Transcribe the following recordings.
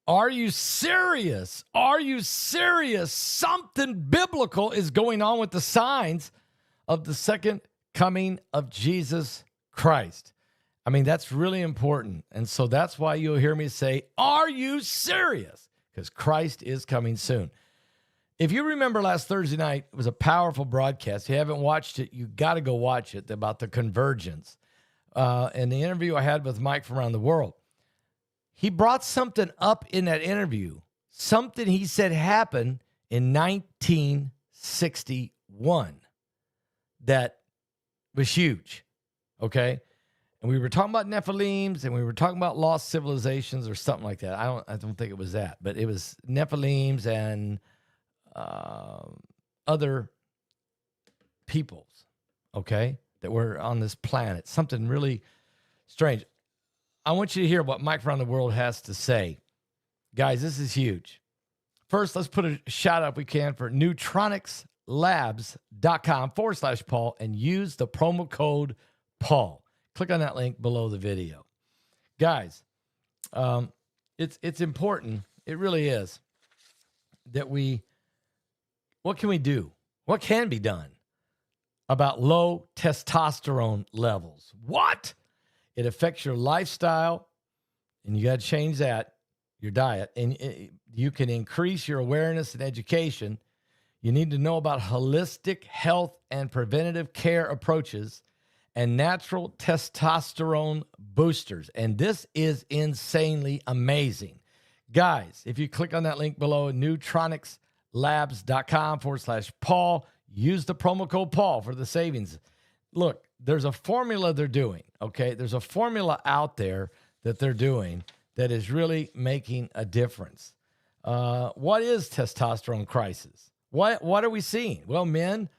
Are you serious? Are you serious? Something biblical is going on with the signs of the second coming of Jesus Christ. I mean, that's really important. And so that's why you'll hear me say, are you serious? Because Christ is coming soon. If you remember last Thursday night, it was a powerful broadcast. If you haven't watched it, you got to go watch it, about the convergence. And the interview I had with Mike from around the world. He brought something up in that interview, something he said happened in 1961 that was huge, okay? And we were talking about Nephilims, and we were talking about lost civilizations or something like that. I don't think it was that, but it was Nephilims and other peoples, okay, that were on this planet. Something really strange. I want you to hear what Mike from around the world has to say. Guys, this is huge. First, let's put a shout out if we can for neutronicslabs.com/Paul and use the promo code Paul. Click on that link below the video. Guys, it's important. It really is that what can we do? What can be done about low testosterone levels? What? It affects your lifestyle, and you got to change that, your diet, and you can increase your awareness and education. You need to know about holistic health and preventative care approaches and natural testosterone boosters. And this is insanely amazing. Guys, if you click on that link below, neutronicslabs.com/Paul, use the promo code Paul for the savings. Look, there's a formula they're doing, okay? There's a formula out there that they're doing that is really making a difference. What is testosterone crisis? What are we seeing? Well, men,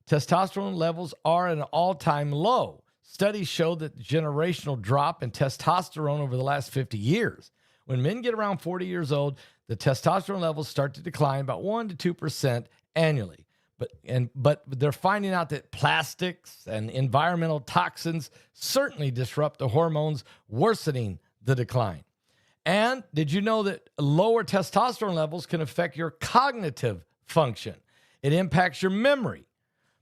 testosterone levels are at an all-time low. Studies show that the generational drop in testosterone over the last 50 years. When men get around 40 years old, the testosterone levels start to decline about 1% to 2% annually. But they're finding out that plastics and environmental toxins certainly disrupt the hormones, worsening the decline. And did you know that lower testosterone levels can affect your cognitive function? It impacts your memory,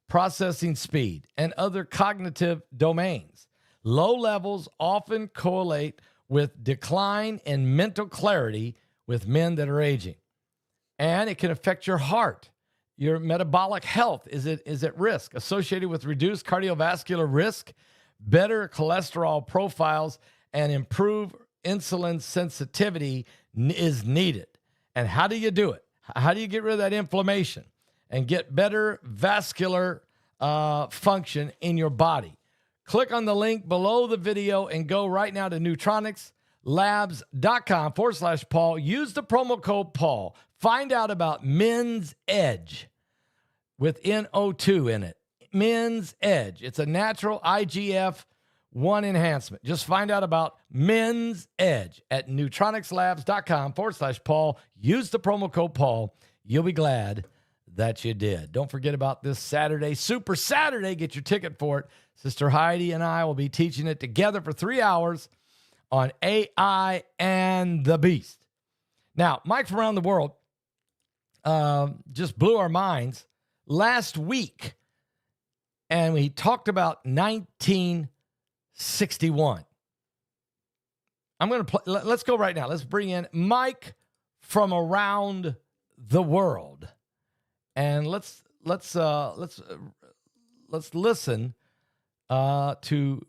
processing speed, and other cognitive domains. Low levels often correlate with decline in mental clarity with men that are aging. And it can affect your heart. Your metabolic health is at risk, associated with reduced cardiovascular risk, better cholesterol profiles, and improved insulin sensitivity is needed. And how do you do it? How do you get rid of that inflammation and get better vascular function in your body? Click on the link below the video and go right now to neutronicslabs.com/Paul. Use the promo code Paul. Find out about Men's Edge with NO2 in it. Men's Edge. It's a natural IGF-1 enhancement. Just find out about Men's Edge at neutronicslabs.com/Paul. Use the promo code Paul. You'll be glad that you did. Don't forget about this Saturday, Super Saturday. Get your ticket for it. Sister Heidi and I will be teaching it together for 3 hours on AI and the Beast. Now, Mike from around the world just blew our minds last week, and we talked about 1961. I'm going to let's go right now. Let's bring in Mike from around the world, and let's listen to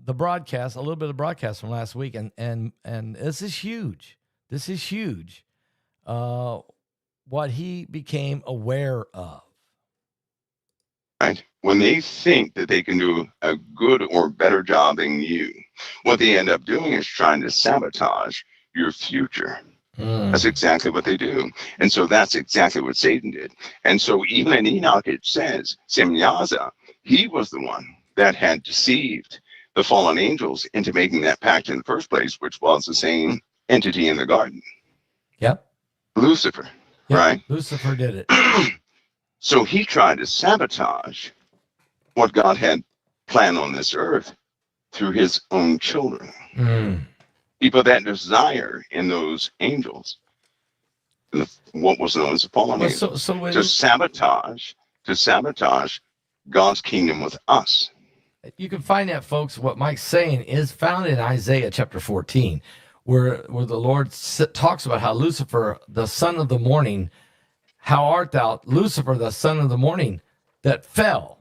the broadcast, a little bit of broadcast from last week, and this is huge. This is huge. What he became aware of. Right? When they think that they can do a good or better job than you, what they end up doing is trying to sabotage your future. That's exactly what they do. And so that's exactly what Satan did. And so even in Enoch, it says, Semyaza, he was the one that had deceived the fallen angels into making that pact in the first place, which was the same entity in the garden. Yep. Lucifer, yep. Right? Lucifer did it. So he tried to sabotage what God had planned on this earth through his own children. He put that desire in those angels, what was known as the fallen Well, angels, so when to sabotage God's kingdom with us. you can find that, folks, what Mike's saying is found in Isaiah chapter 14, where the Lord talks about how Lucifer, the son of the morning, how art thou, Lucifer, the son of the morning, that fell.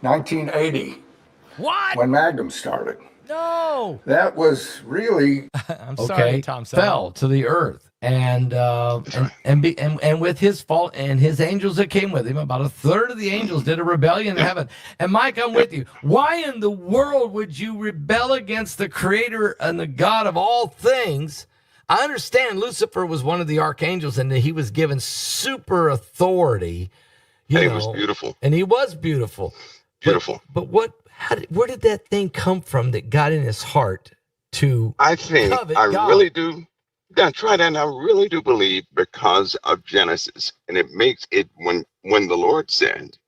1980, What? when Magnum started. No. That was really I'm sorry, Tom. Fell to the earth, and with his fault and his angels that came with him, about a third of the angels did a rebellion in heaven. And Mike, I'm with you. Why in the world would you rebel against the Creator and the God of all things? I understand Lucifer was one of the archangels, and that he was given super authority. And he was beautiful. And he was beautiful. Beautiful. But where did that thing come from that got in his heart to covet God? Really do. Yeah, try that. And I really do believe because of Genesis. And it makes it when the Lord said,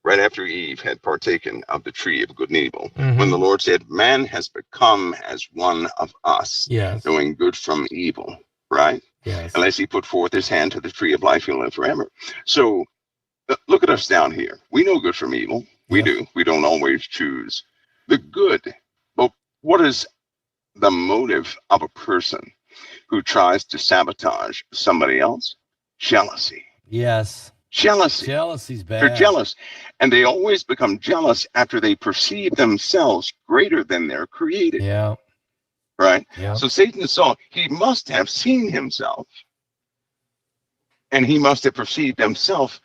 right after Eve had partaken of the tree of good and evil, when the Lord said, man has become as one of us, knowing good from evil, right? Yes. Unless he put forth his hand to the tree of life, he'll live forever. So look at us down here. We know good from evil. We do. We don't always choose the good. But what is the motive of a person who tries to sabotage somebody else? Jealousy. Yes. Jealousy. Jealousy's bad. They're jealous. And they always become jealous after they perceive themselves greater than their created. Yeah. Right? Yeah. So Satan saw, he must have seen himself. And he must have perceived himself,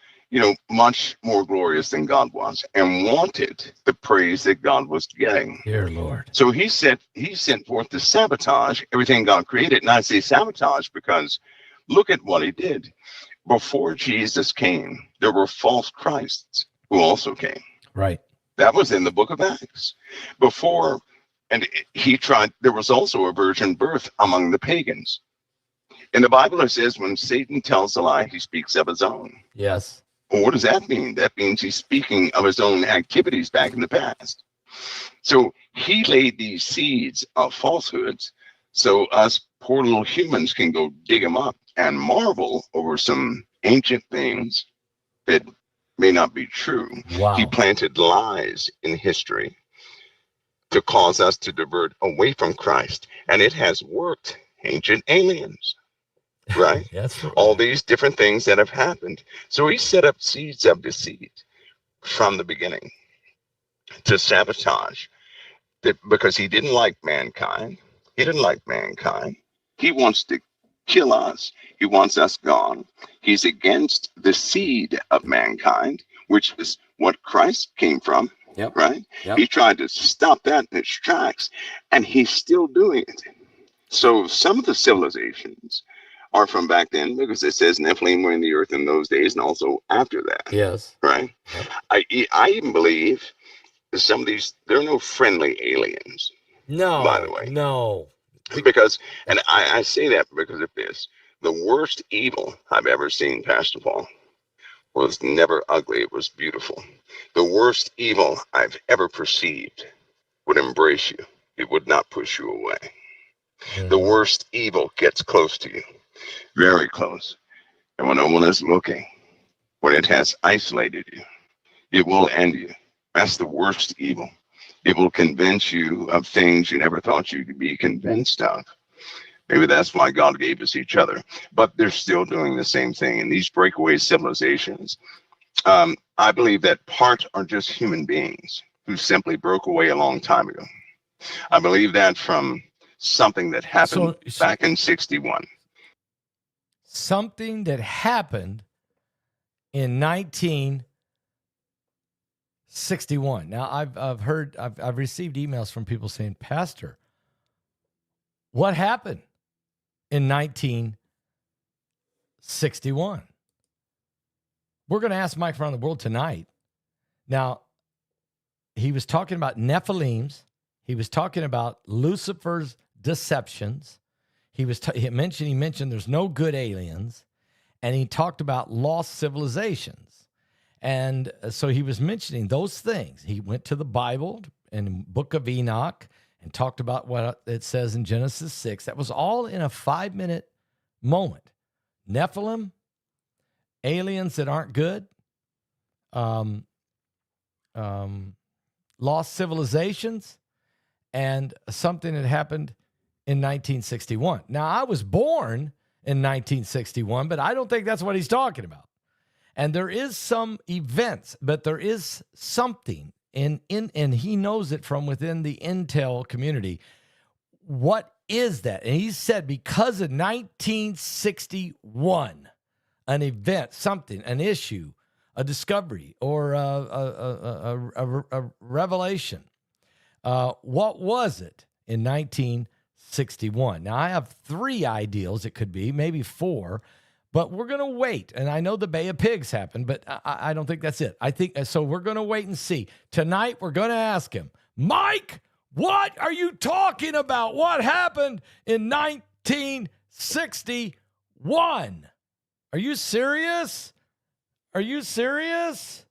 much more glorious than God was, and wanted the praise that God was getting. Dear Lord. So he sent forth to sabotage everything God created. And I say sabotage because look at what he did. Before Jesus came, there were false Christs who also came. Right. That was in the book of Acts. There was also a virgin birth among the pagans. In the Bible, it says when Satan tells a lie, he speaks of his own. Yes. Well, what does that mean? That means he's speaking of his own activities back in the past. So he laid these seeds of falsehoods so us poor little humans can go dig them up and marvel over some ancient things that may not be true. Wow. He planted lies in history to cause us to divert away from Christ. And it has worked. Ancient aliens. Right? That's right. All these different things that have happened. So he set up seeds of deceit from the beginning to sabotage that, because he didn't like mankind. He didn't like mankind. He wants to kill us. He wants us gone. He's against the seed of mankind, which is what Christ came from. Yep. Right? Yep. He tried to stop that in its tracks, and he's still doing it. So some of the civilizations are from back then, because it says Nephilim were in the earth in those days and also after that. Yes. Right? Yep. I even believe some of these, there are no friendly aliens. No. By the way. No. Because, and I say that because of this. The worst evil I've ever seen, Pastor Paul, was never ugly. It was beautiful. The worst evil I've ever perceived would embrace you. It would not push you away. Mm-hmm. The worst evil gets close to you. Very close. And when no one is looking, when it has isolated you, it will end you. That's the worst evil. It will convince you of things you never thought you could be convinced of. Maybe that's why God gave us each other. But they're still doing the same thing in these breakaway civilizations. I believe that part are just human beings who simply broke away a long time ago. I believe that from something that happened back in 61. Something that happened in 1961. Now, I've received emails from people saying, Pastor, what happened in 1961? We're going to ask Mike around the world tonight. Now, he was talking about Nephilims. He was talking about Lucifer's deceptions. He mentioned there's no good aliens, and he talked about lost civilizations. And so he was mentioning those things. He went to the Bible and Book of Enoch, and talked about what it says in Genesis 6. That was all in a 5-minute moment. Nephilim, aliens that aren't good, lost civilizations, and something that happened in 1961. Now, I was born in 1961, but I don't think that's what he's talking about. And there is some events, but there is something and he knows it from within the intel community. What is that? And he said because of 1961, an event, something, an issue, a discovery, or a revelation. What was it in 1961? Now, I have 3 ideals. It could be, maybe 4. But we're going to wait. And I know the Bay of Pigs happened, but I don't think that's it. I think so. We're going to wait and see. Tonight, we're going to ask him, Mike, what are you talking about? What happened in 1961? Are you serious? Are you serious?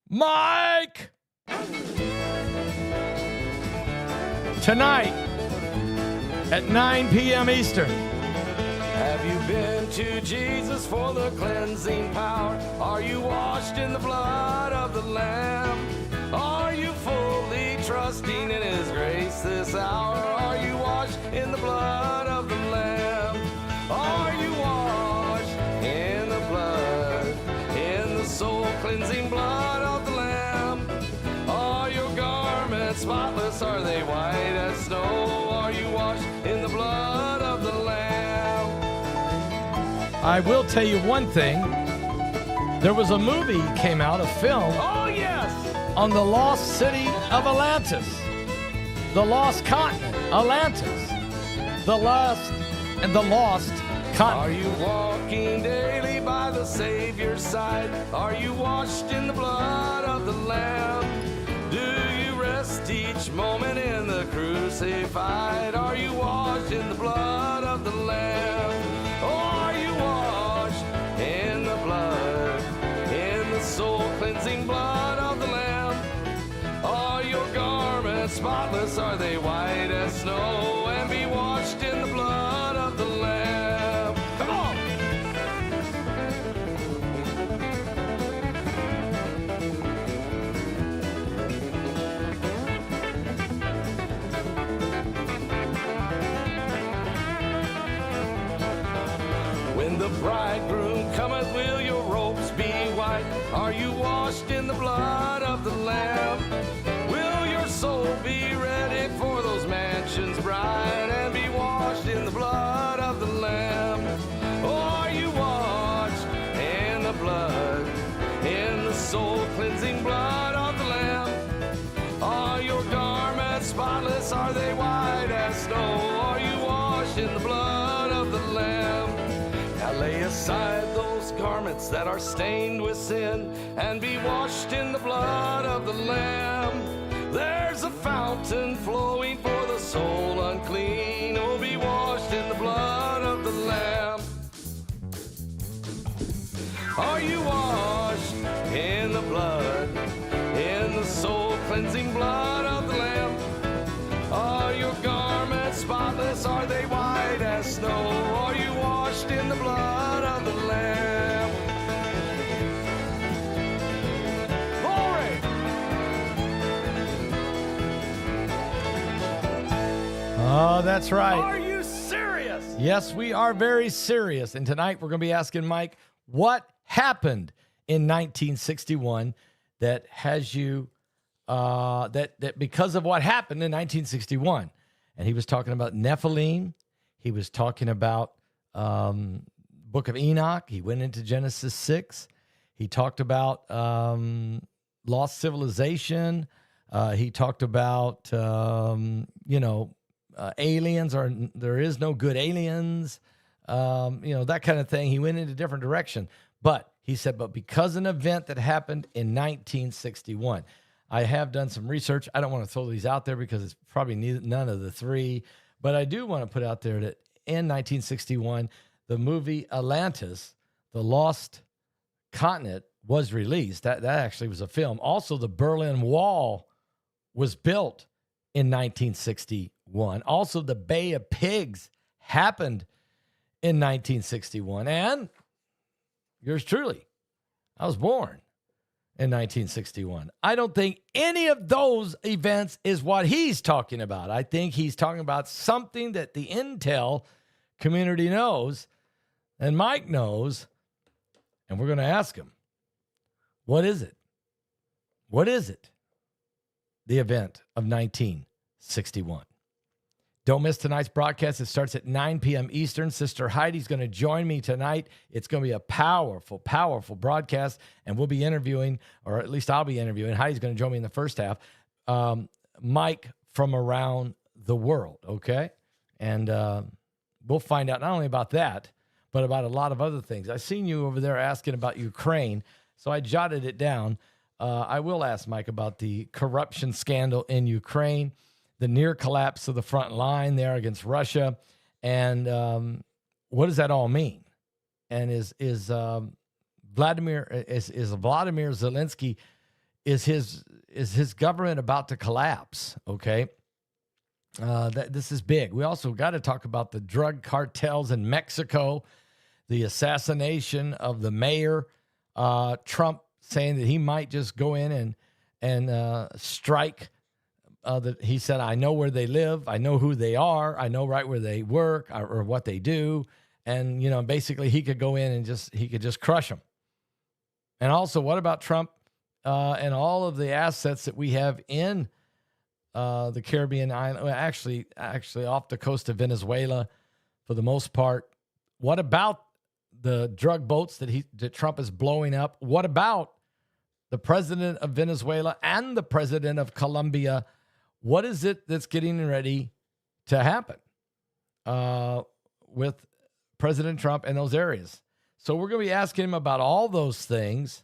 Mike! Tonight at 9 p.m. Eastern. Have you been to Jesus for the cleansing power? Are you washed in the blood of the Lamb? Are you fully trusting in His grace this hour? Are you washed in the blood of the Lamb? Are you washed in the blood, in the soul cleansing blood of the Lamb? Are your garments spotless? Are they white as snow? Are you washed in the blood of the Lamb? I will tell you one thing. There was a movie came out, a film. Oh, yes! On the lost city of Atlantis. The lost continent, Atlantis. The lost continent. Are you walking daily by the Savior's side? Are you washed in the blood of the Lamb? Do you rest each moment in the crucified? Are you washed in the blood of the Lamb? Are you washed in the blood, in the soul-cleansing blood of the Lamb? Are your garments spotless? Are they white as snow? And be washed in the blood of the Lamb. Come on! When the bridegroom cometh, will your robes be white? Are you washed in the blood of the Lamb? Will your soul be ready for those mansions bright and be washed in the blood of the Lamb? Or are you washed in the blood, in the soul-cleansing blood of the Lamb? Are your garments spotless? Are they white as snow? Are you washed in the blood of the Lamb? Now lay aside those garments that are stained with sin and be washed in the blood of the Lamb. There's a fountain flowing for the soul unclean. Oh, be washed in the blood of the Lamb. Are you washed in the blood, in the soul-cleansing blood of the Lamb? Are your garments spotless? Are they white as snow? Are you washed in the blood of the Lamb? Glory! Oh, that's right. Are you serious? Yes, we are very serious. And tonight we're going to be asking Mike, what happened in 1961 that has you that because of what happened in 1961. And he was talking about Nephilim. He was talking about Book of Enoch. He went into Genesis 6. He talked about lost civilization. He talked about, aliens, or there is no good aliens, that kind of thing. He went into a different direction. But he said, but because an event that happened in 1961. I have done some research. I don't want to throw these out there because it's probably none of the 3. But I do want to put out there that in 1961, the movie Atlantis, The Lost Continent, was released. That actually was a film. Also, the Berlin Wall was built in 1961. 1961. Also, the Bay of Pigs happened in 1961. And yours truly, I was born in 1961. I don't think any of those events is what he's talking about. I think he's talking about something that the intel community knows and Mike knows, and we're going to ask him, what is it? What is it? The event of 1961. Don't miss tonight's broadcast. It starts at 9 p.m. Eastern. Sister Heidi's going to join me tonight. It's going to be a powerful, powerful broadcast, and we'll be interviewing, or at least I'll be interviewing. Heidi's going to join me in the first half. Mike from around the world, okay? And we'll find out not only about that, but about a lot of other things. I seen you over there asking about Ukraine, so I jotted it down. I will ask Mike about the corruption scandal in Ukraine, the near collapse of the front line there against Russia, and what does that all mean? And is Vladimir Zelensky, is his government about to collapse? Okay, this is big. We also got to talk about the drug cartels in Mexico, the assassination of the mayor, Trump saying that he might just go in and strike. That he said, I know where they live, I know who they are, I know right where they work or what they do, and basically he could go in and just crush them. And also, what about Trump and all of the assets that we have in the Caribbean island? Well, actually off the coast of Venezuela, for the most part. What about the drug boats that Trump is blowing up? What about the president of Venezuela and the president of Colombia? What is it that's getting ready to happen with President Trump in those areas? So we're going to be asking him about all those things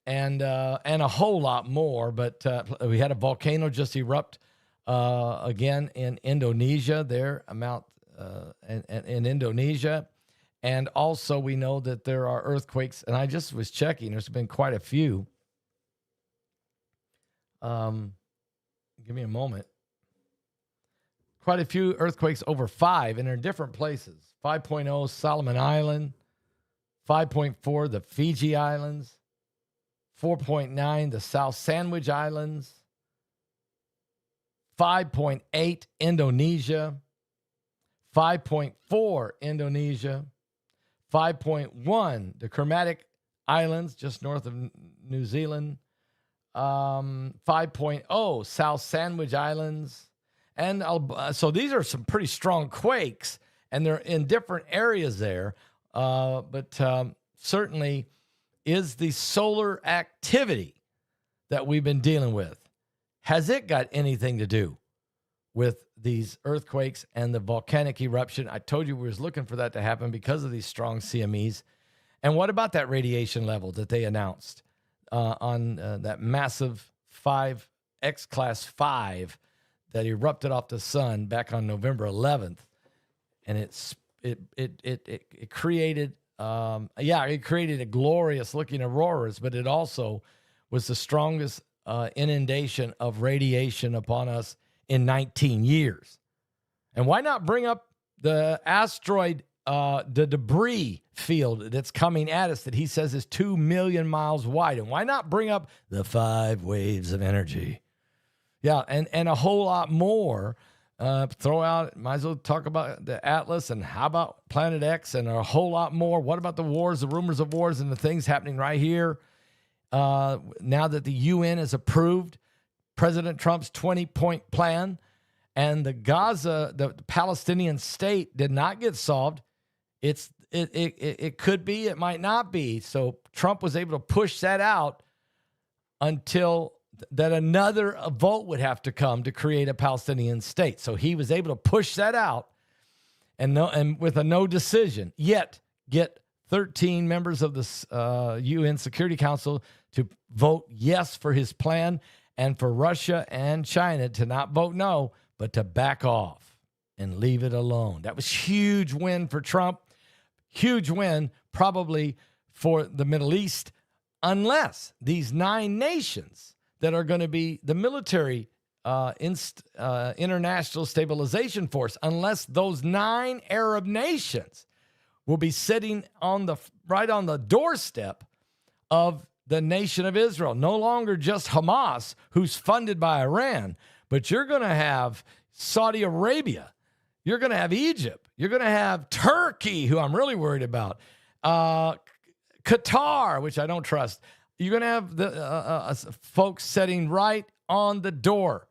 and a whole lot more. But we had a volcano just erupt again in Indonesia there, in Indonesia. And also we know that there are earthquakes. And I just was checking. There's been quite a few. Give me a moment. Quite a few earthquakes over 5, and they're in different places. 5.0, Solomon Island. 5.4, the Fiji Islands. 4.9, the South Sandwich Islands. 5.8, Indonesia. 5.4, Indonesia. 5.1, the Kermadec Islands, just north of New Zealand. 5.0, South Sandwich Islands. And so these are some pretty strong quakes, and they're in different areas there. But certainly is the solar activity that we've been dealing with, has it got anything to do with these earthquakes and the volcanic eruption? I told you we was looking for that to happen because of these strong CMEs. And what about that radiation level that they announced? On that massive X-class 5 that erupted off the sun back on November 11th, and it created it created a glorious looking auroras, but it also was the strongest inundation of radiation upon us in 19 years. And why not bring up the asteroid, the debris field that's coming at us that he says is 2 million miles wide? And why not bring up the 5 waves of energy? Yeah, and a whole lot more. Throw out, might as well talk about the Atlas, and how about Planet X, and a whole lot more. What about the wars, the rumors of wars, and the things happening right here? Now that the UN has approved President Trump's 20-point plan, and the Gaza, the Palestinian state did not get solved. It could be, it might not be. So Trump was able to push that out until that another vote would have to come to create a Palestinian state. So he was able to push that out and with a no decision, yet get 13 members of the UN Security Council to vote yes for his plan, and for Russia and China to not vote no, but to back off and leave it alone. That was huge win for Trump. Huge win probably for the Middle East, unless these 9 nations that are going to be the military international stabilization force unless those 9 Arab nations will be sitting right on the doorstep of the nation of Israel. No longer just Hamas, who's funded by Iran, but you're going to have Saudi Arabia. You're going to have Egypt. You're going to have Turkey, who I'm really worried about. Qatar, which I don't trust. You're going to have the folks sitting right on the door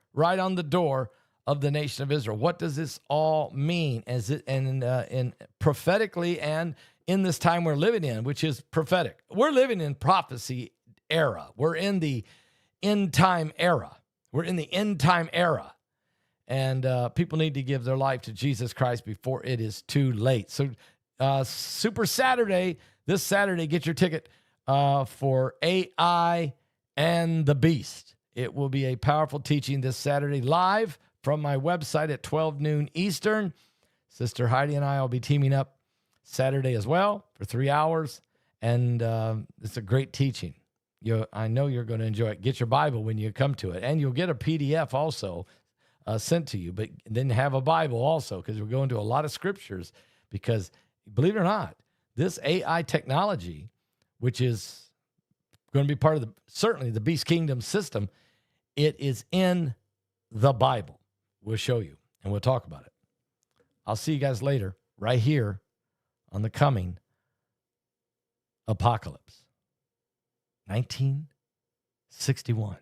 of the nation of Israel. What does this all mean? And prophetically, and in this time we're living in, which is prophetic. We're living in prophecy era. We're in the end time era. And people need to give their life to Jesus Christ before it is too late. So Super Saturday, this Saturday, get your ticket for AI and the Beast. It will be a powerful teaching this Saturday live from my website at 12 noon Eastern. Sister Heidi and I will be teaming up Saturday as well for 3 hours. And it's a great teaching. I know you're going to enjoy it. Get your Bible when you come to it. And you'll get a PDF also sent to you, but then have a Bible also, because we're going to a lot of scriptures. Because believe it or not, this AI technology, which is going to be part of certainly the Beast Kingdom system, it is in the Bible. We'll show you and we'll talk about it. I'll see you guys later, right here on the coming apocalypse. 1961.